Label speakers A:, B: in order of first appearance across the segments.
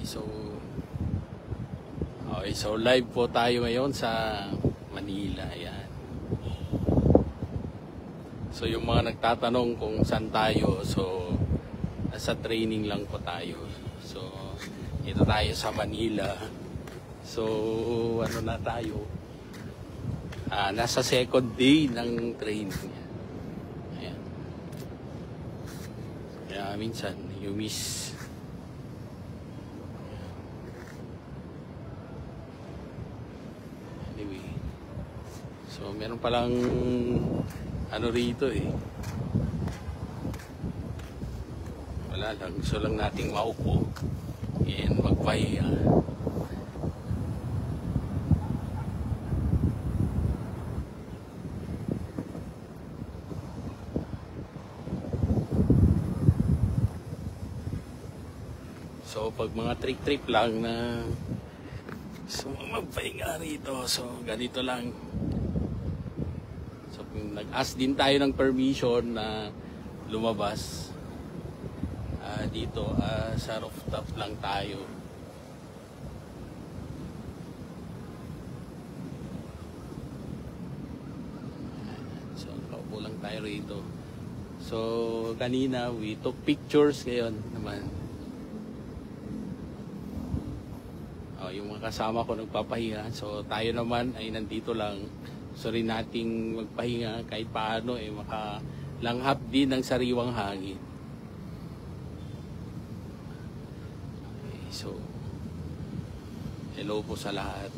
A: so live po tayo ngayon sa Manila. Ayan. So yung mga nagtatanong kung saan tayo, so nasa training lang po tayo. So ito tayo sa Manila. So ano na tayo? Nasa second day ng training. Ayan. Kaya minsan you miss. Anyway, so meron palang ano rito eh. Wala lang, gusto lang nating maupo and magpahinga. So pag mga trip-trip lang na so magpahinga rito, so ganito lang. So nag-ask din tayo ng permission na lumabas dito sa rooftop lang tayo. So kaupo lang tayo rito. So kanina we took pictures, ngayon naman yung mga kasama ko nagpapahinga, so tayo naman ay nandito lang. So rin nating magpahinga kahit paano makalanghap din ng sariwang hangin. Okay, so hello po sa lahat.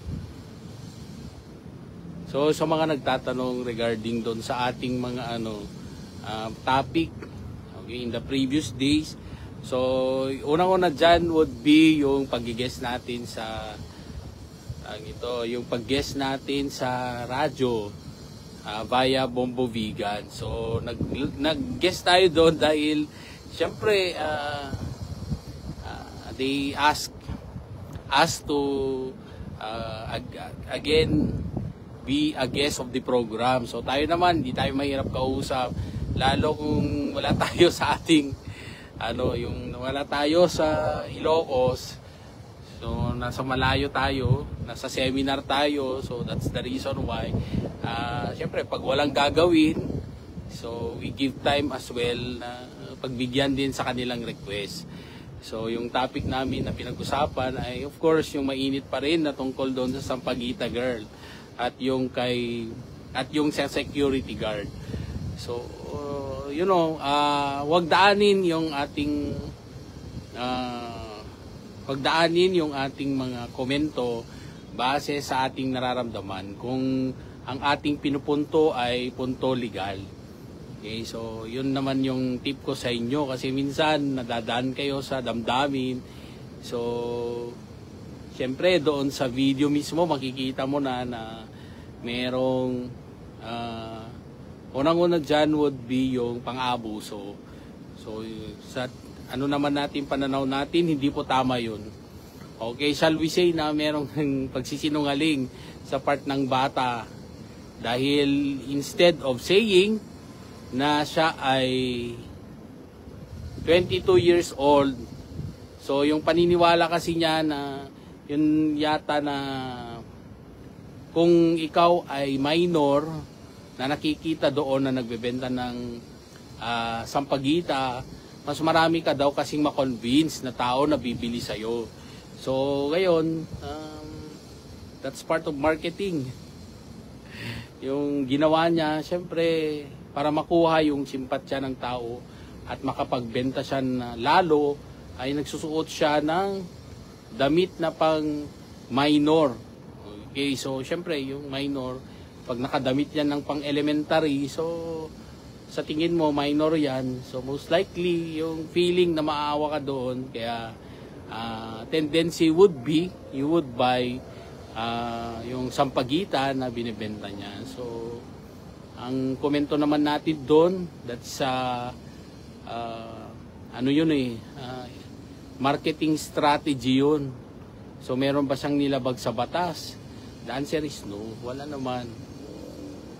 A: So sa mga nagtatanong regarding doon sa ating mga topic, okay, in the previous days. So, unang-una dyan would be yung pag-guest natin sa yung pag-guest natin sa radyo via Bombo Vegan. So, nag-guest tayo doon dahil syempre they ask us to again be a guest of the program. So, tayo naman, di tayo mahirap kausap, lalo kung wala tayo sa ating yung wala tayo sa Ilocos, so nasa malayo tayo, nasa seminar tayo, so that's the reason why syempre pag walang gagawin, so we give time as well na pagbigyan din sa kanilang request. So yung topic namin na pinag-usapan ay of course yung mainit pa rin na tungkol doon sa Sampaguita girl at yung sa security guard. So wag daanin yung ating mga komento base sa ating nararamdaman kung ang ating pinupunto ay punto legal. Okay, so yun naman yung tip ko sa inyo, kasi minsan nadadaan kayo sa damdamin. So syempre doon sa video mismo makikita mo na merong unang-una dyan would be yung pang-abuso. So, sa naman natin, pananaw natin, hindi po tama yun. Okay, shall we say na merong pagsisinungaling sa part ng bata dahil instead of saying na siya ay 22 years old, so yung paniniwala kasi niya na yun yata na kung ikaw ay minor na nakikita doon na nagbebenta ng Sampaguita, mas marami ka daw kasing ma-convince na tao na bibili sa'yo. So, ngayon, that's part of marketing. Yung ginawa niya, syempre, para makuha yung simpatsya ng tao at makapagbenta siya na lalo, ay nagsusuot siya ng damit na pang minor. Okay, so, syempre, yung minor, pag nakadamit yan ng pang-elementary, so sa tingin mo minor yan, so most likely yung feeling na maawa ka doon, kaya tendency would be you would buy yung Sampaguita na binibenta niya. So ang komento naman natin doon, that's marketing strategy yun. So meron ba siyang nilabag sa batas? The answer is no, wala naman.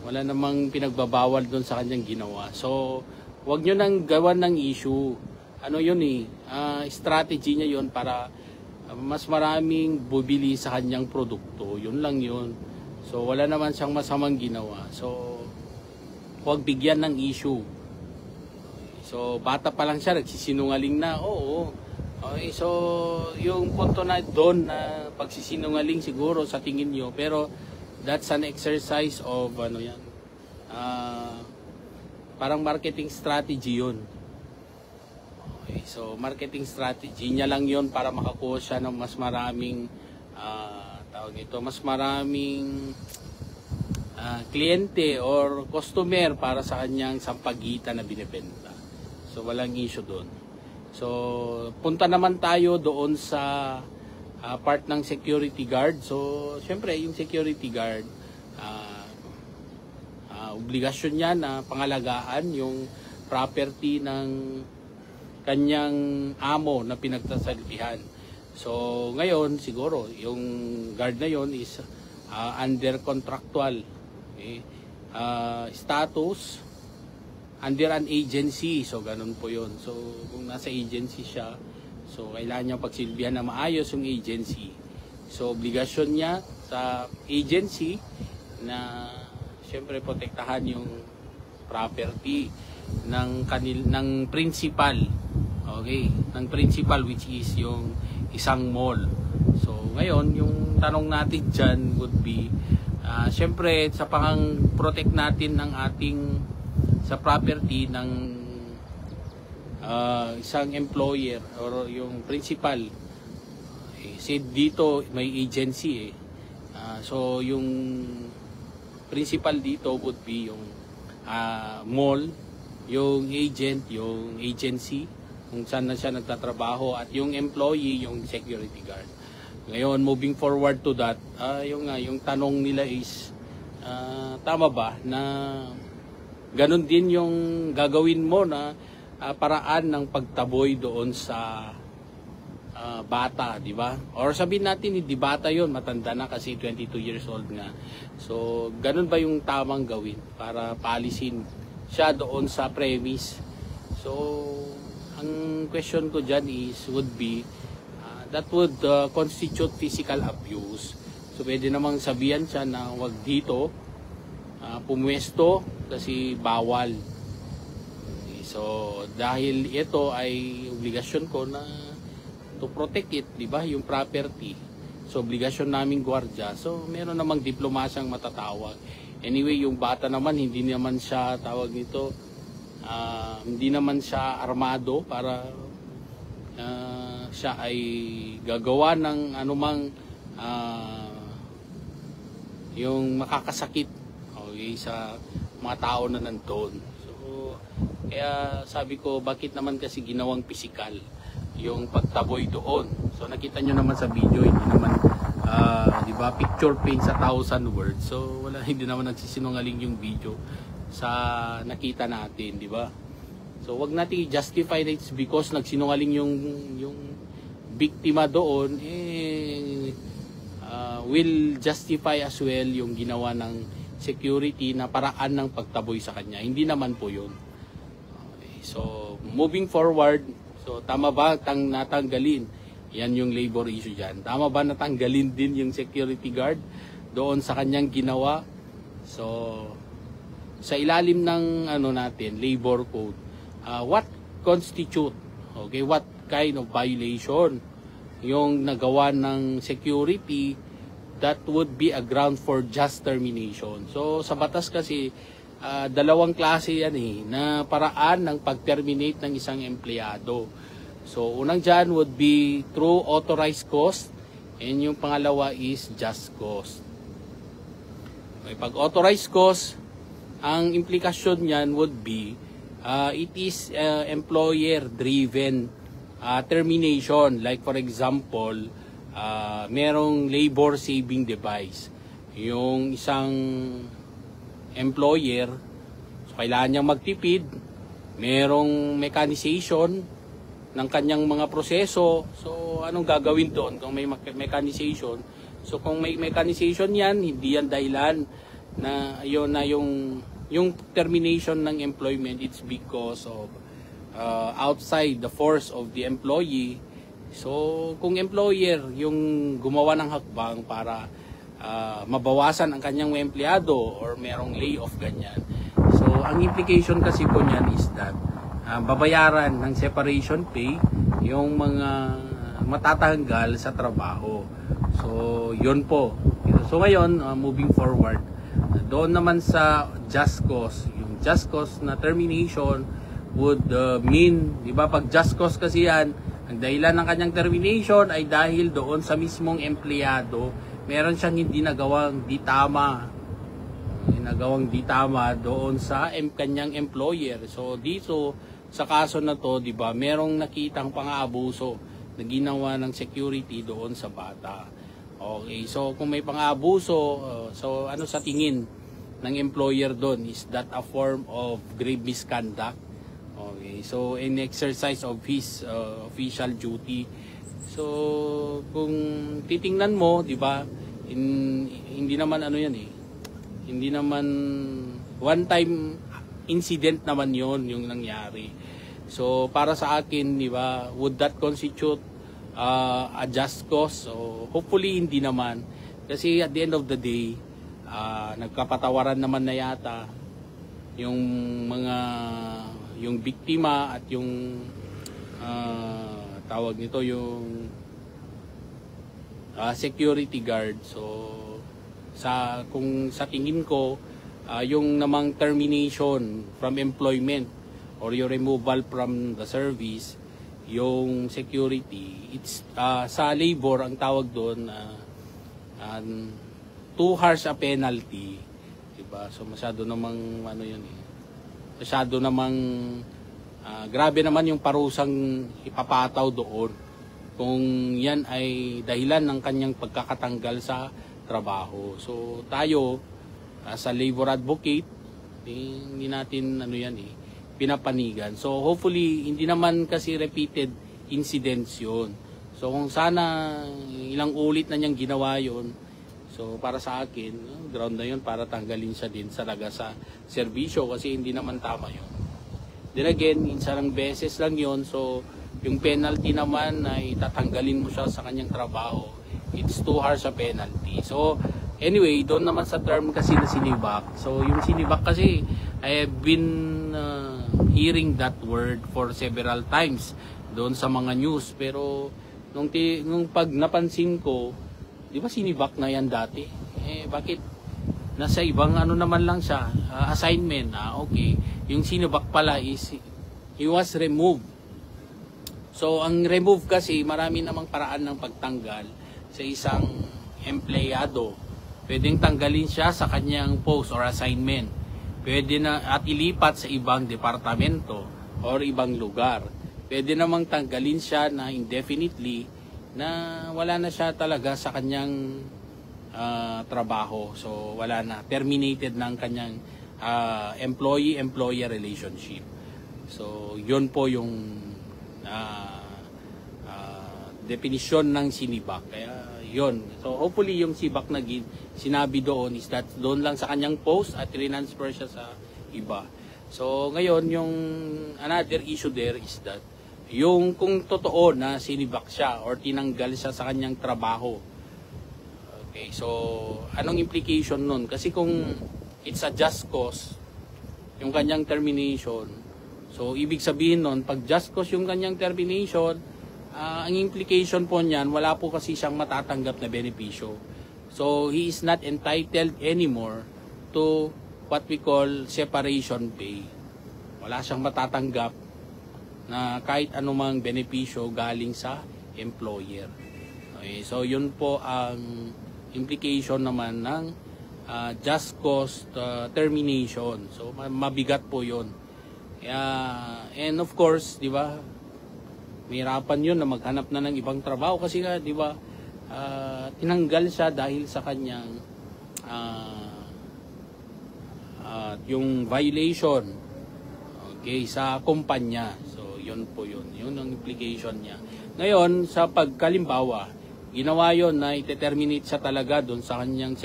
A: Wala namang pinagbabawal doon sa kanyang ginawa. So, wag nyo nang gawan ng issue. Strategy niya yon para mas maraming bubili sa kanyang produkto. Yun lang yun. So wala naman siyang masamang ginawa. So huwag bigyan ng issue. So bata pa lang siya, nagsisinungaling na. Oo. Okay, so yung punto na doon na pagsisinungaling siguro sa tingin nyo, pero that's an exercise of ano yan, parang marketing strategy yun. Okay, so marketing strategy niya lang yun para makakuha siya ng mas maraming tawag ito, mas maraming kliyente or customer para sa kanyang sampagita na binibenta. So walang issue doon. So punta naman tayo doon sa part ng security guard. So syempre yung security guard, obligasyon niya na pangalagaan yung property ng kanyang amo na pinagsasabihan. So ngayon siguro yung guard na yon is under contractual status under an agency. So ganun po yon. So kung nasa agency siya, so kailangan niya pagsilbihan na maayos yung agency. So obligasyon niya sa agency na siyempre protektahan yung property ng principal. Okay, ng principal, which is yung isang mall. So ngayon yung tanong natin dyan would be siyempre sa protect natin ng ating sa property ng isang employer or yung principal. Dito may agency so yung principal dito would be yung mall, yung agent, yung agency kung saan na siya nagtatrabaho, at yung employee, yung security guard. Ngayon, moving forward to that, yung tanong nila is tama ba na ganun din yung gagawin mo na paraan ng pagtaboy doon sa bata, di ba? Or sabihin natin hindi bata yon, matanda na kasi 22 years old nga. So ganun ba yung tamang gawin para paalisin siya doon sa premise? So ang question ko dyan would be that would constitute physical abuse. So pwede namang sabihan siya na wag dito pumwesto kasi bawal. So dahil ito ay obligasyon ko na to protect it, di ba, yung property. So obligasyon naming gwardiya. So meron namang diplomasyang matatawag. Anyway, yung bata naman hindi naman siya tawag nito, hindi naman siya armado para siya ay gagawa ng anumang yung makakasakit sa mga tao na nandoon. So kaya sabi ko, bakit naman kasi ginawang physical yung pagtaboy doon? So nakita nyo naman sa video, hindi naman di ba, picture paints 1,000 words. So wala, hindi naman nagsisinungaling yung video sa nakita natin, di ba? So wag natin i-justify that it's because nagsinungaling yung biktima doon, will justify as well yung ginawa ng security na paraan ng pagtaboy sa kanya. Hindi naman po yun. Okay, so moving forward, so tama ba natanggalin? Yan yung labor issue dyan. Tama ba natanggalin din yung security guard doon sa kanyang ginawa? So sa ilalim ng natin, labor code, what constitute, okay, what kind of violation yung nagawa ng security that would be a ground for just termination. So sa batas kasi dalawang klase yan na paraan ng pag-terminate ng isang empleyado. So unang dyan would be through authorized cause, and yung pangalawa is just cause. Okay, pag authorized cause, ang implikasyon niyan would be it is employer-driven termination. Like for example, merong labor-saving device. Yung isang employer, so kailangan niyang magtipid, merong mechanization ng kanyang mga proseso. So anong gagawin doon kung may mechanization? So kung may mechanization yan, hindi yan dahilan na yung termination ng employment. It's because of outside the force of the employee So, kung employer yung gumawa ng hakbang para mabawasan ang kanyang mga empleyado or merong layoff ganyan. So, ang implication kasi po niyan is that babayaran ng separation pay yung mga matatanggal sa trabaho. So, yun po. So, ngayon, moving forward, doon naman sa just cause, yung just cause na termination would mean, di ba, pag just cause kasi yan, ang dahilan ng kanyang termination ay dahil doon sa mismong empleyado, meron siyang hindi nagawang di tama doon sa kanyang employer. So dito sa kaso na to, 'di ba, merong nakitang pang-aabuso na ginawa ng security doon sa bata. Okay, so kung may pang-aabuso, so ano sa tingin ng employer doon, is that a form of grave misconduct? Okay, so in exercise of his official duty. So kung titingnan mo, 'di ba, hindi naman ano 'yan eh. Hindi naman one time incident naman 'yon yung nangyari. So para sa akin, 'di ba, would that constitute a just cause? So hopefully hindi naman, kasi at the end of the day, nagkapatawaran naman na yata yung yung biktima at yung tawag nito yung security guard. So kung sa tingin ko, yung namang termination from employment or your removal from the service, yung security, it's sa labor ang tawag doon, too harsh a penalty, diba? So masyado namang ano yun eh, masyado namang grabe naman yung parusang ipapataw doon kung yan ay dahilan ng kanyang pagkakatanggal sa trabaho. So tayo sa labor advocate, hindi natin ano yan eh, pinapanigan. So hopefully hindi naman kasi repeated incidents yun. So kung sana ilang ulit na niyang ginawa yun, so para sa akin, ground na yun para tanggalin siya din talaga sa serbisyo, kasi hindi naman tama yun. Then again, isang beses lang yun, so yung penalty naman ay tatanggalin mo siya sa kanyang trabaho. It's too harsh a penalty. So anyway, doon naman sa term kasi na sinibak. So yung sinibak kasi, I have been hearing that word for several times doon sa mga news. Pero nung pag napansin ko, di ba sinibak na yan dati? Bakit nasa ibang ano naman lang siya, assignment? Okay, yung sinibak pala is he was removed. So ang remove kasi, marami namang paraan ng pagtanggal sa isang empleyado. Pwedeng tanggalin siya sa kanyang post or assignment. Pwede na at ilipat sa ibang departamento or ibang lugar. Pwede namang tanggalin siya na indefinitely, na wala na siya talaga sa kanyang trabaho. So wala na, terminated ng kanyang employee-employer relationship. So yun po yung definisyon ng sinibak. Kaya yun. So hopefully yung sibak na sinabi doon is that doon lang sa kanyang post at transfer siya sa iba. So ngayon yung another issue there is that yung kung totoo na sinibak siya or tinanggal siya sa kanyang trabaho. Okay, so anong implication nun? Kasi kung it's a just cause yung kanyang termination, so ibig sabihin nun, pag just cause yung kanyang termination, ang implication po niyan, wala po kasi siyang matatanggap na benepisyo. So he is not entitled anymore to what we call separation pay. Wala siyang matatanggap na kahit anumang benepisyo galing sa employer. Okay, so yun po ang implication naman ng just cause termination. So mabigat po yun. And of course, di ba, mahirapan yun na maghanap na ng ibang trabaho kasi nga, di ba, tinanggal siya dahil sa kanyang yung violation, okay, sa kumpanya. So yun po yun ang implication niya. Ngayon sa pagkalimbawa, ginawa yon na ite-terminate siya talaga doon sa kanyang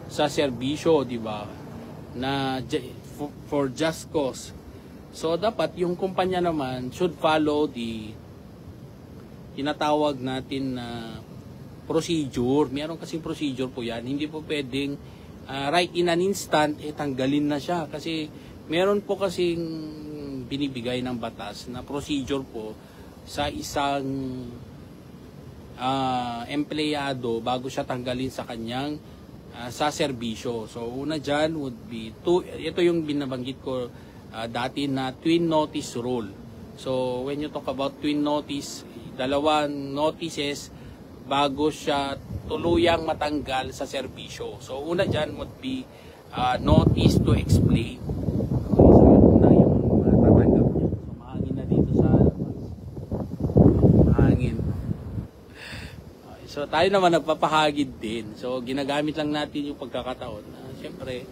A: sa serbisyo, di ba, na for just cause. So dapat yung kumpanya naman should follow the tinatawag natin na procedure. Meron kasing procedure po yan. Hindi po pwedeng right in an instant, tanggalin na siya. Kasi meron po kasing binibigay ng batas na procedure po sa isang empleyado bago siya tanggalin sa kanyang sa serbisyo. So una dyan would be ito yung binabanggit ko dati na twin notice rule. So when you talk about twin notice, dalawang notices bago siya tuluyang matanggal sa serbisyo. So una dyan would be notice to explain. So yun na yung matatanggap niya. So mahangin na dito sa mahangin. So tayo naman nagpapahagid din. So ginagamit lang natin yung pagkakataon. Siyempre,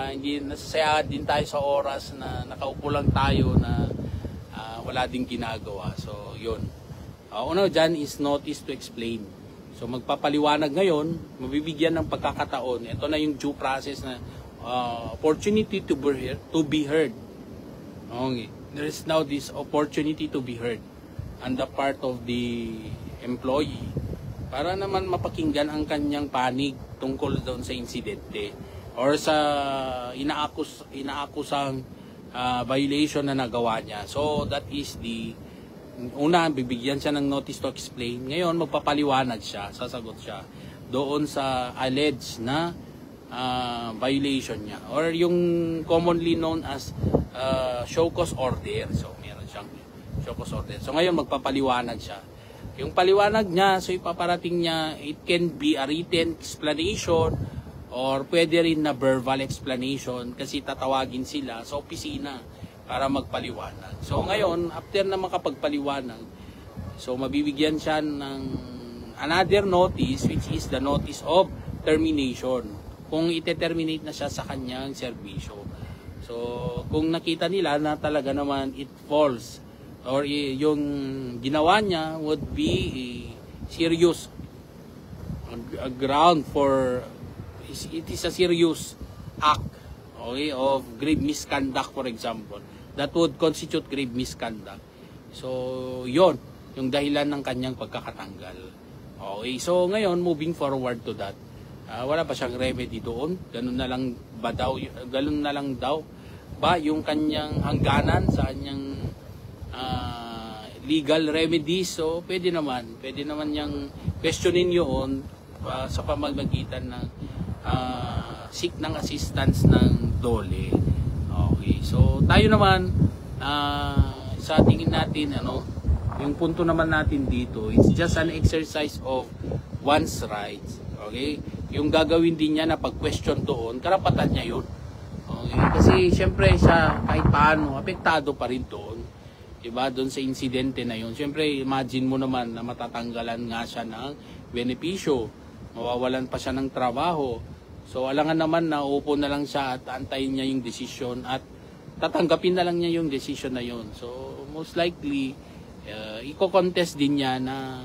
A: hindi nasasaya din tayo sa oras na nakaupo lang tayo na wala ding ginagawa. So yun. Una dyan is notice to explain. So magpapaliwanag ngayon, mabibigyan ng pagkakataon. Ito na yung due process na opportunity to be heard. Okay. There is now this opportunity to be heard on the part of the employee para naman mapakinggan ang kanyang panig tungkol doon sa insidente or sa inaakusang violation na nagawa niya. So that is the una, bibigyan siya ng notice to explain. Ngayon, magpapaliwanag siya, sasagot siya doon sa alleged na violation niya or yung commonly known as show cause order. So meron siyang show cause order. So ngayon, magpapaliwanag siya. Yung paliwanag niya, so ipaparating niya, it can be a written explanation or pwede rin na verbal explanation kasi tatawagin sila sa opisina para magpaliwanag. So ngayon, after na makapagpaliwanag, so mabibigyan siya ng another notice which is the notice of termination. Kung ite-terminate na siya sa kanyang serbisyo. So kung nakita nila na talaga naman it falls or yung ginawa niya would be serious a ground for it is a serious act, okay, of grave misconduct, for example, that would constitute grave misconduct. So yon yung dahilan ng kanyang pagkakatanggal. Okay, so ngayon moving forward to that, wala pa siyang remedy doon. Ganun na lang daw ba yung kanyang hangganan sa kanyang legal remedies. So pwede naman niyang questionin yun sa pamamagitan ng seek ng assistance ng DOLE. Okay, so tayo naman sa tingin natin yung punto naman natin dito, it's just an exercise of one's rights. Okay, yung gagawin din niya na pag-question doon, karapatan niya yun. Okay, kasi syempre siya kahit paano apektado pa rin doon. Diba? Doon sa insidente na yun. Siyempre, imagine mo naman na matatanggalan nga siya ng benepisyo. Mawawalan pa siya ng trabaho. So, alangan naman na upo na lang siya at antayin niya yung desisyon at tatanggapin na lang niya yung desisyon na yun. So, most likely, iko-contest din niya na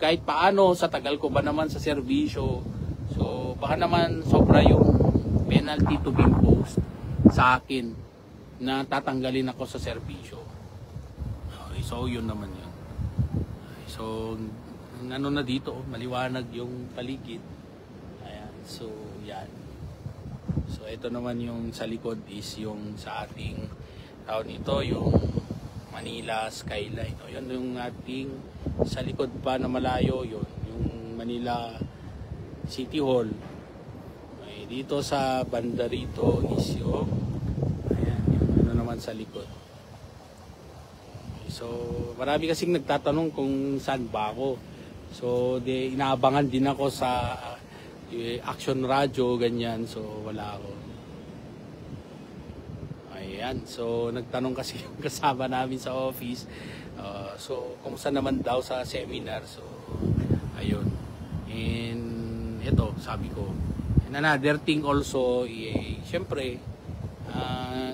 A: kahit paano sa tagal ko ba naman sa serbisyo. So, baka naman sobra yung penalty to be imposed sa akin na tatanggalin ako sa serbisyo. So yun naman yun. So ano na dito, maliwanag yung paligid. Ayan, so yan. So ito naman yung sa likod is yung sa ating taon ito, yung Manila skyline. O yun yung ating sa likod pa na malayo, yun yung Manila City Hall. Okay, dito sa banda rito is yung ayan, yung ano naman sa likod. So, marami kasing nagtatanong kung saan ba ako. So, inaabangan din ako sa Action Radio, ganyan. So, wala ako. Ayan. So, nagtanong kasi yung kasama namin sa office. So, kumusta naman daw sa seminar. So, ayun. And, ito, sabi ko. And another thing also, syempre,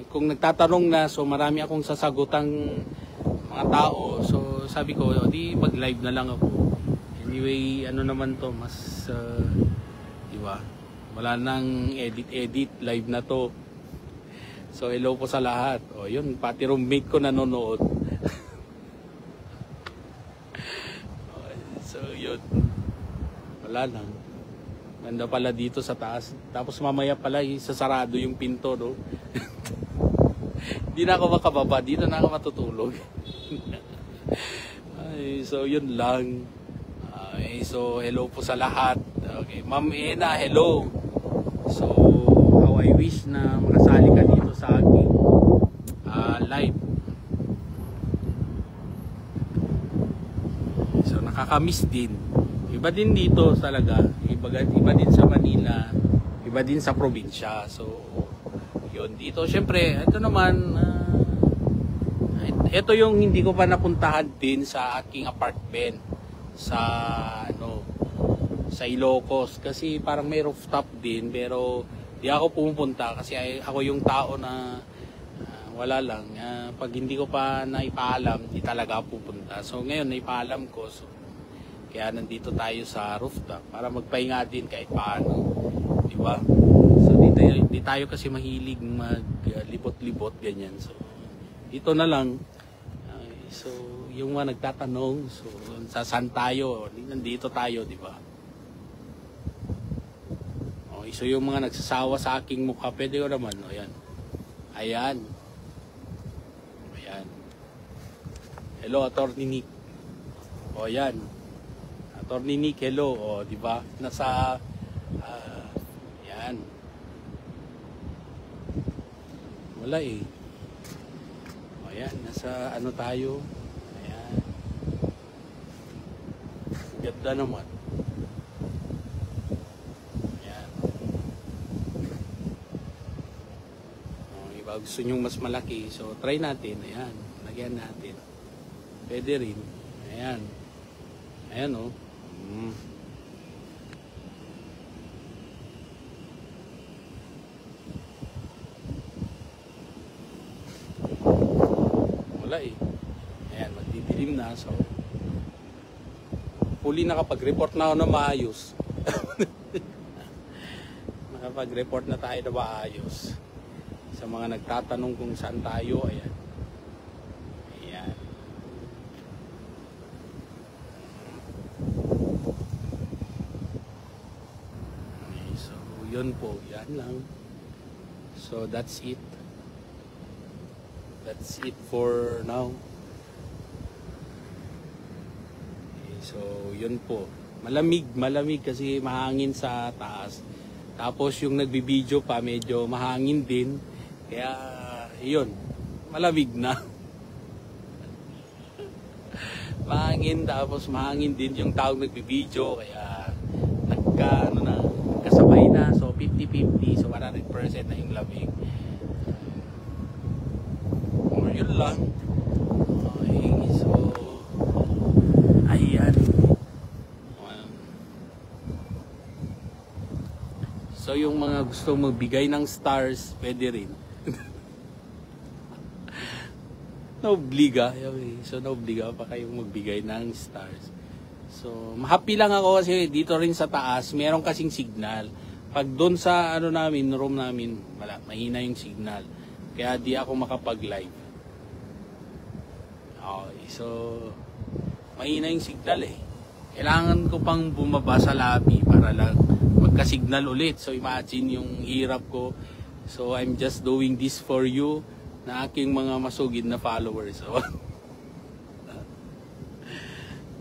A: kung nagtatanong na, so marami akong sasagutang mga tao. So sabi ko, di mag-live na lang ako. Anyway, ano naman to, mas di ba? Wala nang edit, live na to. So hello po sa lahat. O yun, pati roommate ko nanonood. yun. Wala lang. Ganda pala dito sa taas. Tapos mamaya pala sasarado yung pinto, no? Hindi na ako makababa. Dito na ako matutulog. Ay, so yun lang. So hello po sa lahat. Okay, Ma'am Ena, hello. So how I wish na makasali ka dito sa aking live. So nakakamiss din. Iba din dito talaga. Iba din sa Manila. Iba din sa probinsya. So yun dito. Syempre, ito naman ito yung hindi ko pa napuntahan din sa aking apartment sa sa Ilocos kasi parang may rooftop din pero di ako pumupunta kasi ako yung tao na wala lang pag hindi ko pa naipaalam di talaga pupunta. So ngayon naipaalam ko, so kaya nandito tayo sa rooftop para magpahinga din kahit paano, di ba? So di tayo kasi mahilig maglibot-libot ganyan, so dito na lang. So yung mga nagtatanong, so saan tayo? Nandito tayo, di ba? Okay, so yung mga nagsasawa sa aking mukha, pwede ko naman, ayan. Ayan. Ayan. Hello, Attorney Nick. O, ayan. Attorney Nick, hello. O, di ba? Nasa, ayan. Wala eh. O, ayan. Nasa ano tayo? Ayan. Ganda naman. Ayan. O, iba gusto nyong mas malaki. So, try natin. Ayan. Lagyan natin. Pwede rin. Ayan. Ayan o. Wala eh. Ayan, magdidilim na. So, huli nakapag-report na ako na maayos. Nakapag-report na tayo na maayos. Sa mga nagtatanong kung saan tayo, ayan. Ayan. Okay, so, yun po. Yan lang. So, that's it. That's it for now. Okay, so, yun po. Malamig kasi mahangin sa taas. Tapos yung nagbibideo pa medyo mahangin din. Kaya, yun. Malamig na. Mahangin, tapos mahangin din yung taong nagbibideo. Kaya, nagkasabay na. So, 50-50. So, 100% na yung lamig. Yun lang. Okay, so ayan. So yung mga gusto magbigay ng stars, pwede rin. Naobliga. So naobliga pa kayong magbigay ng stars. So happy lang ako kasi dito rin sa taas meron kasing signal. Pag doon sa room namin, wala, mahina yung signal. Kaya di ako makapag-live. Okay, so mahina yung signal eh. Kailangan ko pang bumaba sa lobby para lang magka-signal ulit. So imagine yung hirap ko. So I'm just doing this for you na aking mga masugid na followers. So,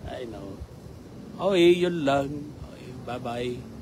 A: I know. Okay, yun lang. Okay, bye-bye.